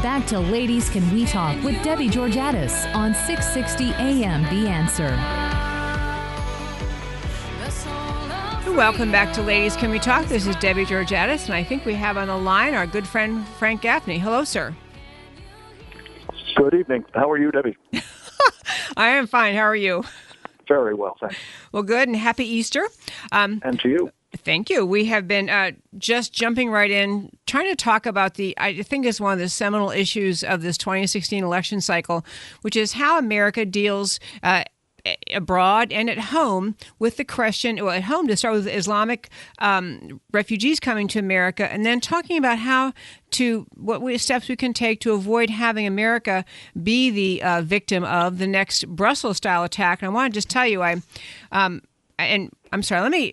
back to Ladies Can We Talk with Debbie Georgatos on 660 AM The Answer. Welcome back to Ladies Can We Talk. This is Debbie Georgatos, and I think we have on the line our good friend Frank Gaffney. Hello, sir. Good evening. How are you, Debbie? I am fine. How are you? Very well, thanks. Well, good, and happy Easter. And to you. Thank you. We have been just jumping right in, trying to talk about I think it's one of the seminal issues of this 2016 election cycle, which is how America deals abroad and at home with the question, well, at home to start with Islamic refugees coming to America, and then talking about what steps we can take to avoid having America be the victim of the next Brussels-style attack. And I want to just tell you,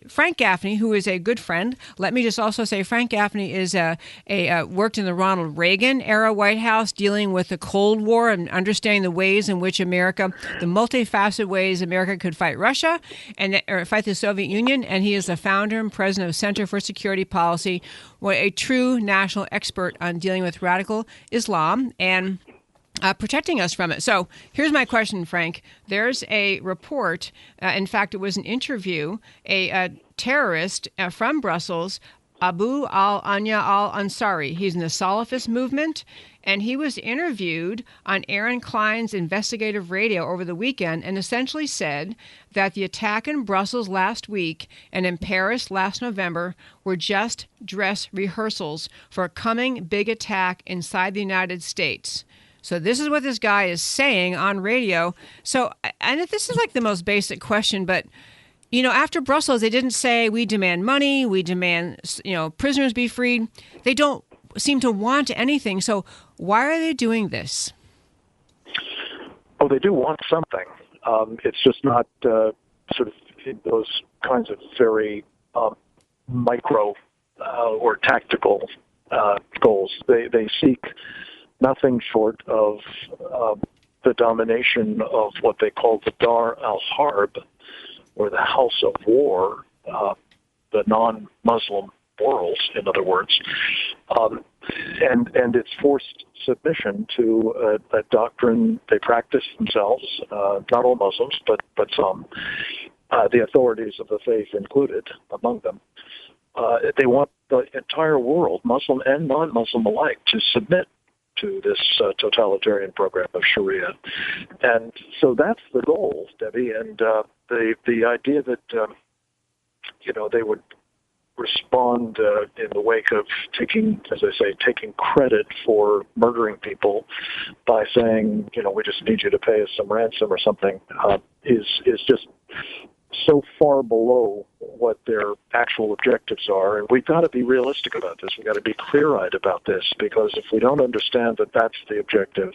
Frank Gaffney, who is a good friend. Let me just also say Frank Gaffney is worked in the Ronald Reagan era White House, dealing with the Cold War and understanding the ways in which the multifaceted ways America could fight Russia or fight the Soviet Union. And he is the founder and president of Center for Security Policy, a true national expert on dealing with radical Islam and protecting us from it. So here's my question, Frank. There's a report, in fact, it was an interview, a terrorist from Brussels, Abu al-Anya al-Ansari. He's in the Salafist movement, and he was interviewed on Aaron Klein's investigative radio over the weekend and essentially said that the attack in Brussels last week and in Paris last November were just dress rehearsals for a coming big attack inside the United States. So this is what this guy is saying on radio. So, and this is like the most basic question, but, after Brussels, they didn't say we demand money, we demand, prisoners be freed. They don't seem to want anything. So why are they doing this? Oh, they do want something. It's just not sort of those kinds of very micro or tactical goals. They seek nothing short of the domination of what they call the Dar al-Harb, or the House of War, the non-Muslim worlds, in other words, and it's forced submission to a doctrine they practice themselves, not all Muslims, but some, the authorities of the faith included among them. They want the entire world, Muslim and non-Muslim alike, to submit to this totalitarian program of Sharia. And so that's the goal, Debbie. And the idea that, they would respond in the wake of taking credit for murdering people by saying, we just need you to pay us some ransom or something, is just so far below what their actual objectives are. And we've got to be realistic about this. We've got to be clear-eyed about this, because if we don't understand that that's the objective,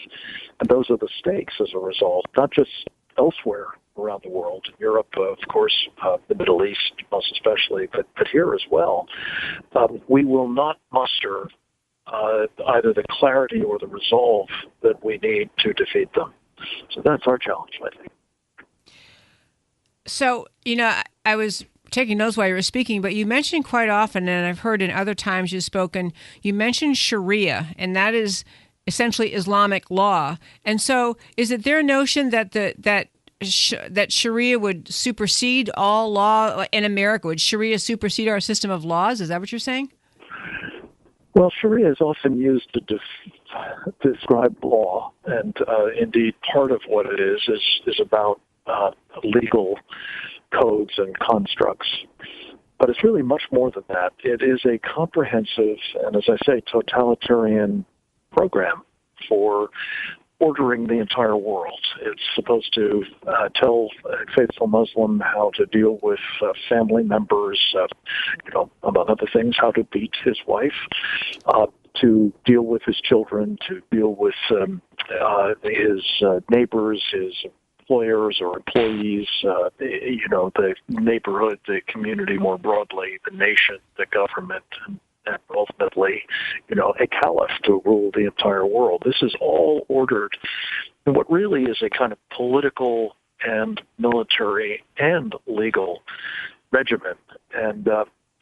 and those are the stakes as a result, not just elsewhere around the world, Europe, of course, the Middle East, most especially, but here as well, we will not muster either the clarity or the resolve that we need to defeat them. So that's our challenge, I think. So, I was taking notes while you were speaking, but you mentioned quite often, and I've heard in other times you've spoken, you mentioned Sharia, and that is essentially Islamic law. And so is it their notion that that Sharia would supersede all law in America? Would Sharia supersede our system of laws? Is that what you're saying? Well, Sharia is often used to describe law, and indeed part of what it is about legal codes and constructs. But it's really much more than that. It is a comprehensive and, as I say, totalitarian program for ordering the entire world. It's supposed to tell a faithful Muslim how to deal with family members, among other things, how to beat his wife, to deal with his children, to deal with his neighbors, his employers or employees, the neighborhood, the community more broadly, the nation, the government, and ultimately, a caliph to rule the entire world. This is all ordered in what really is a kind of political and military and legal regimen. And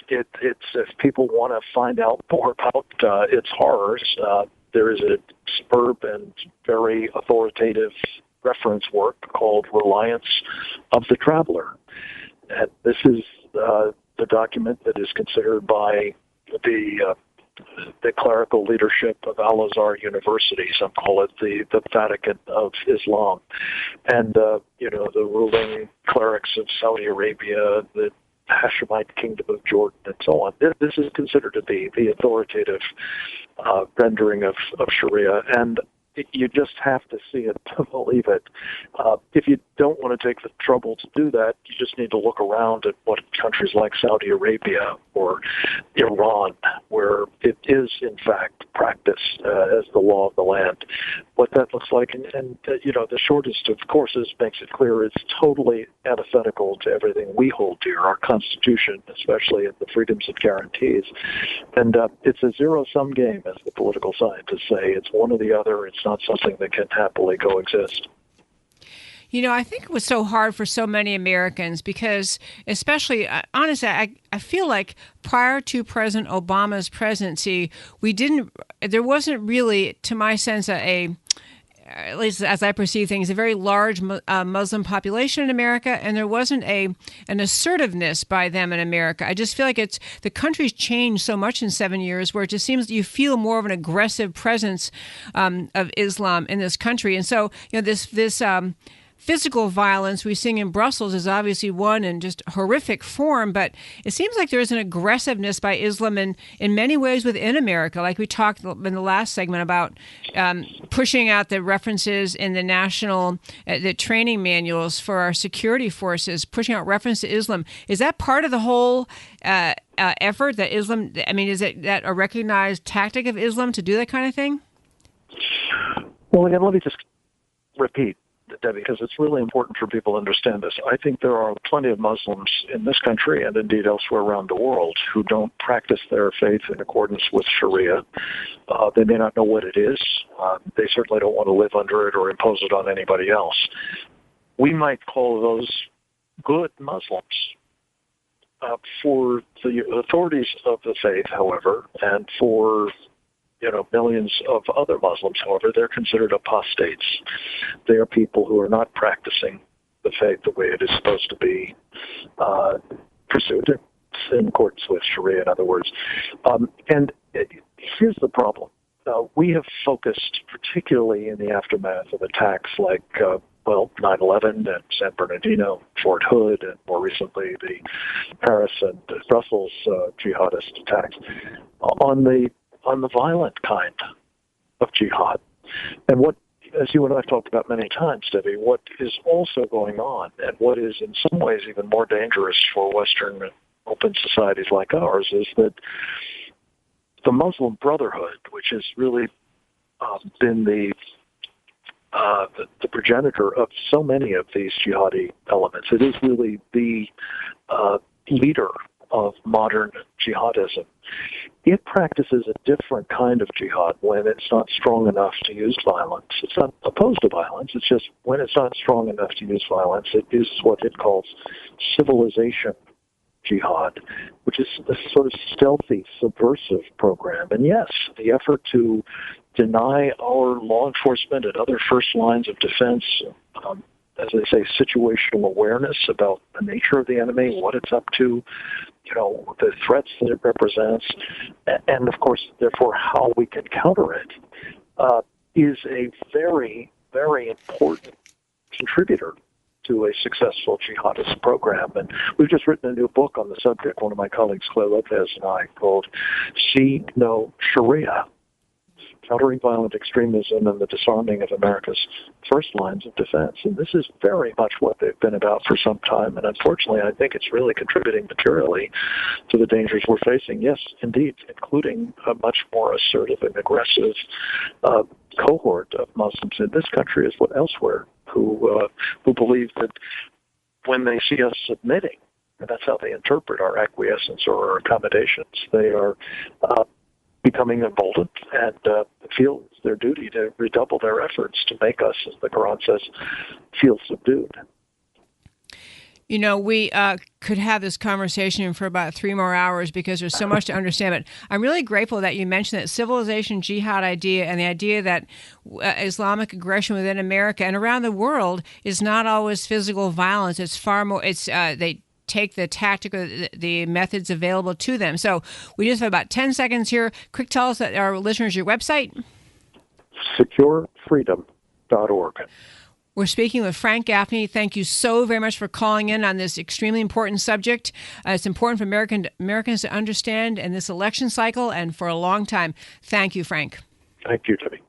it's if people want to find out more about its horrors, there is a superb and very authoritative reference work called Reliance of the Traveler. And this is the document that is considered by the clerical leadership of Al-Azhar University. Some call it the Vatican of Islam. And, the ruling clerics of Saudi Arabia, the Hashemite Kingdom of Jordan, and so on. This is considered to be the authoritative rendering of Sharia. And you just have to see it to believe it. If you don't want to take the trouble to do that, you just need to look around at what countries like Saudi Arabia or Iran, where it is in fact practiced as the law of the land, what that looks like. And the shortest of courses makes it clear it's totally antithetical to everything we hold dear, our Constitution, especially in the freedoms it guarantees. And it's a zero-sum game, as the political scientists say. It's one or the other. It's not something that can happily coexist. I think it was so hard for so many Americans because, especially, honestly, I feel like prior to President Obama's presidency, there wasn't really, to my sense, at least as I perceive things, a very large Muslim population in America, and there wasn't an assertiveness by them in America. I just feel like the country's changed so much in 7 years, where it just seems that you feel more of an aggressive presence of Islam in this country. And so, this physical violence we see in Brussels is obviously one in just horrific form, but it seems like there's an aggressiveness by Islam in many ways within America, like we talked in the last segment about pushing out the references in the training manuals for our security forces, pushing out reference to Islam. Is that part of the whole effort that Islam, is it that a recognized tactic of Islam to do that kind of thing? Well, again, let me just repeat, Debbie, because it's really important for people to understand this. I think there are plenty of Muslims in this country and indeed elsewhere around the world who don't practice their faith in accordance with Sharia. They may not know what it is. They certainly don't want to live under it or impose it on anybody else. We might call those good Muslims. For the authorities of the faith, however, and for millions of other Muslims, however, they're considered apostates. They are people who are not practicing the faith the way it is supposed to be pursued in accordance with Sharia, in other words. Here's the problem. We have focused, particularly in the aftermath of attacks like 9/11 and San Bernardino, Fort Hood, and more recently the Paris and Brussels jihadist attacks, on the violent kind of jihad. And what, as you and I have talked about many times, Debbie, what is also going on, and what is in some ways even more dangerous for Western open societies like ours, is that the Muslim Brotherhood, which has really been the progenitor of so many of these jihadi elements, it is really the leader of modern jihadism. It practices a different kind of jihad when it's not strong enough to use violence. It's not opposed to violence. It's just when it's not strong enough to use violence, it uses what it calls civilization jihad, which is a sort of stealthy, subversive program. And yes, the effort to deny our law enforcement and other first lines of defense, as they say, situational awareness about the nature of the enemy, what it's up to, the threats that it represents, and of course, therefore, how we can counter it, is a very, very important contributor to a successful jihadist program. And we've just written a new book on the subject, one of my colleagues, Claire Lopez and I, called See No Sharia, Countering Violent Extremism and the Disarming of America's First Lines of Defense. And this is very much what they've been about for some time. And unfortunately, I think it's really contributing materially to the dangers we're facing. Yes, indeed, including a much more assertive and aggressive cohort of Muslims in this country as well elsewhere who believe that when they see us submitting, and that's how they interpret our acquiescence or our accommodations, they are becoming emboldened and feel it's their duty to redouble their efforts to make us, as the Quran says, feel subdued. You know, we could have this conversation for about 3 more hours because there's so much to understand. But I'm really grateful that you mentioned that civilization jihad idea and the idea that Islamic aggression within America and around the world is not always physical violence. It's far more. It's they take the tactical, the methods available to them. So we just have about 10 seconds here. Quick, tell us that our listeners your website. SecureFreedom.org. We're speaking with Frank Gaffney. Thank you so very much for calling in on this extremely important subject. It's important for Americans to understand in this election cycle and for a long time. Thank you, Frank. Thank you, Debbie.